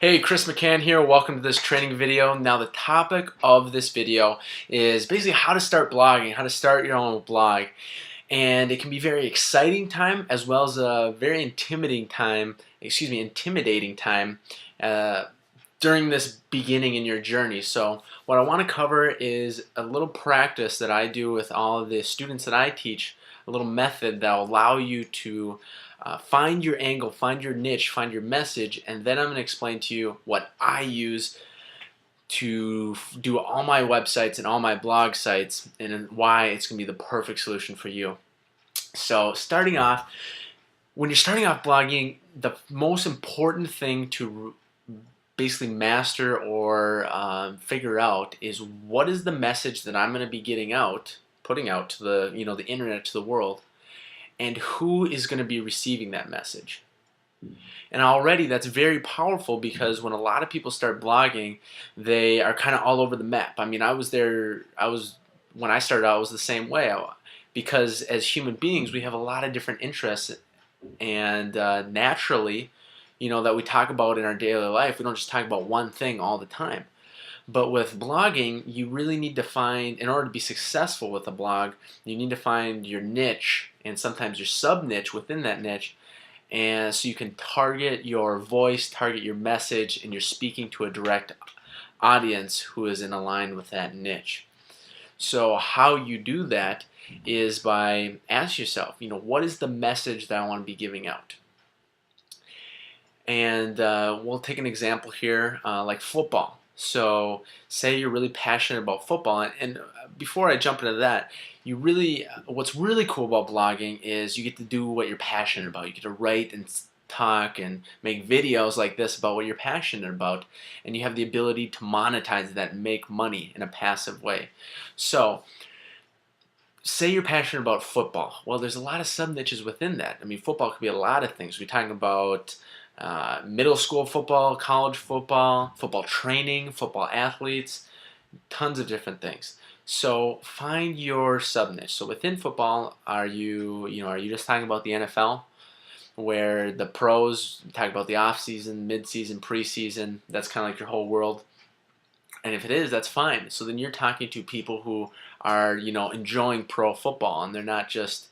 Hey, Chris McCann here. Welcome to this training video. Now the topic of this video is basically how to start blogging, how to start your own blog. And it can be a very exciting time as well as a very intimidating time during this beginning in your journey. So what I want to cover is a little practice that I do with all of the students that I teach, a little method that will allow you to find your angle, find your niche, find your message, and then I'm going to explain to you what I use to do all my websites and all my blog sites and why it's going to be the perfect solution for you. So starting off, when you're starting off blogging, the most important thing to basically master or figure out is what is the message that I'm going to be putting out to the internet, to the world, and who is going to be receiving that message. And already that's very powerful, because when a lot of people start blogging, they are kind of all over the map. I mean, when I started out, I was the same way, because as human beings, we have a lot of different interests, and naturally, that we talk about in our daily life, we don't just talk about one thing all the time. But with blogging, you really need to find, in order to be successful with a blog, you need to find your niche and sometimes your sub-niche within that niche, and so you can target your voice, target your message, and you're speaking to a direct audience who is in line with that niche. So how you do that is by asking yourself, what is the message that I want to be giving out? And we'll take an example here, like football. So say you're really passionate about football, and before I jump into that, what's really cool about blogging is you get to do what you're passionate about. You get to write and talk and make videos like this about what you're passionate about, and you have the ability to monetize that and make money in a passive way. So say you're passionate about football. Well, there's a lot of sub-niches within that. I mean, football could be a lot of things. We're talking about middle school football, college football, football training, football athletes, tons of different things. So find your sub-niche. So within football, are you just talking about the NFL, where the pros talk about the off-season, mid-season, preseason? That's kind of like your whole world. And if it is, that's fine. So then you're talking to people who are, enjoying pro football, and they're not just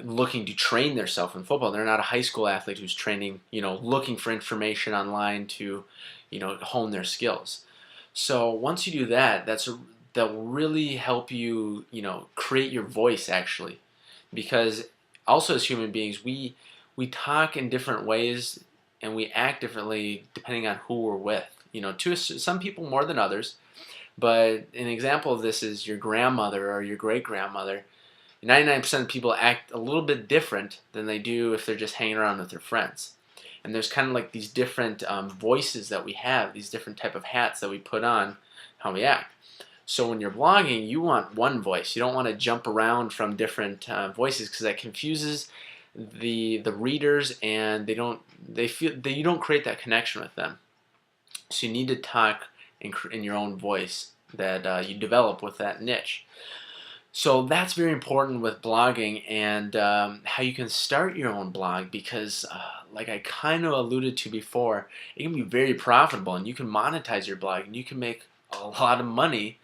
looking to train themselves in football. They're not a high school athlete who's training, looking for information online to, hone their skills. So once you do that, that will really help you, create your voice, actually, because also as human beings, we talk in different ways and we act differently depending on who we're with. To some people more than others, but an example of this is your grandmother or your great-grandmother. 99% of people act a little bit different than they do if they're just hanging around with their friends. And there's kind of like these different voices that we have, these different type of hats that we put on how we act. So when you're blogging, you want one voice. You don't want to jump around from different voices, because that confuses the readers, and you don't create that connection with them. So you need to talk in your own voice that you develop with that niche. So that's very important with blogging, and how you can start your own blog, because like I kind of alluded to before, it can be very profitable, and you can monetize your blog, and you can make a lot of money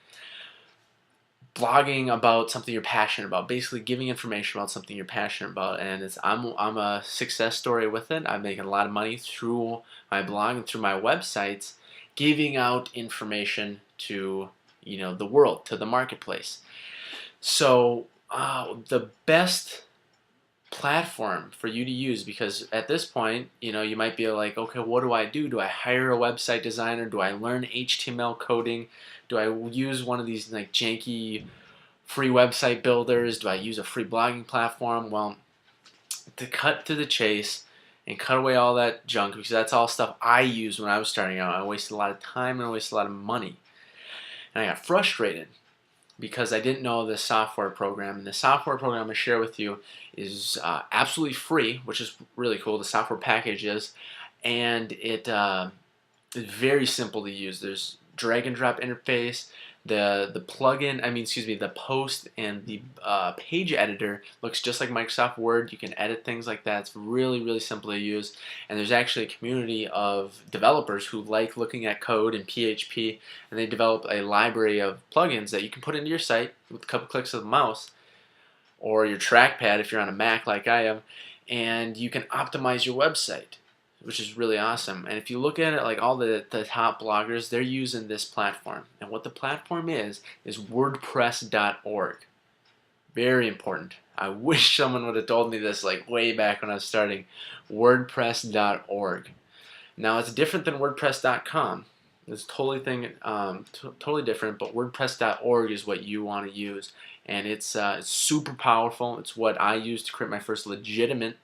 blogging about something you're passionate about, basically giving information about something you're passionate about. And I'm a success story with it. I'm making a lot of money through my blog and through my websites, giving out information to the world, to the marketplace. So the best platform for you to use, because at this point, you might be like, okay, what do I do? Do I hire a website designer? Do I learn HTML coding? Do I use one of these like janky free website builders? Do I use a free blogging platform? Well, to cut to the chase and cut away all that junk, because that's all stuff I used when I was starting out. I wasted a lot of time and I wasted a lot of money. And I got frustrated because I didn't know this software program. And the software program I'm going to share with you is absolutely free, which is really cool. The software package is. And it is very simple to use. There's drag and drop interface. The plugin, excuse me, the post and the page editor looks just like Microsoft Word. You can edit things like that. It's really, really simple to use. And there's actually a community of developers who like looking at code in PHP, and they develop a library of plugins that you can put into your site with a couple clicks of the mouse or your trackpad if you're on a Mac like I am, and you can optimize your website, which is really awesome. And if you look at it, like all the top bloggers, they're using this platform. And what the platform is WordPress.org. Very important. I wish someone would have told me this like way back when I was starting. WordPress.org. Now it's different than WordPress.com. It's totally different, but WordPress.org is what you want to use. And it's super powerful. It's what I used to create my first legitimate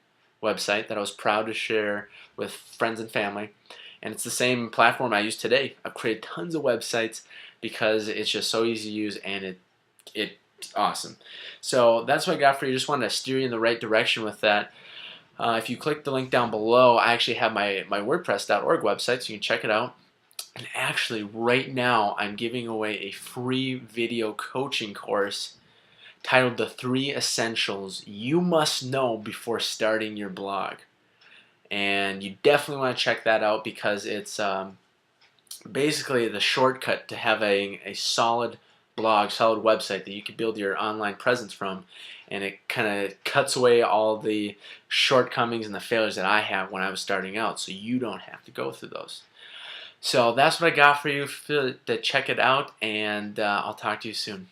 website that I was proud to share with friends and family. And it's the same platform I use today. I've created tons of websites because it's just so easy to use, and it's awesome. So that's what I got for you. Just wanted to steer you in the right direction with that. If you click the link down below, I actually have my WordPress.org website, so you can check it out. And actually, right now, I'm giving away a free video coaching course titled The 3 Essentials You Must Know Before Starting Your Blog. And you definitely want to check that out because it's basically the shortcut to having a solid blog, solid website that you can build your online presence from. And it kind of cuts away all the shortcomings and the failures that I have when I was starting out, so you don't have to go through those. So that's what I got for you. To check it out, and I'll talk to you soon.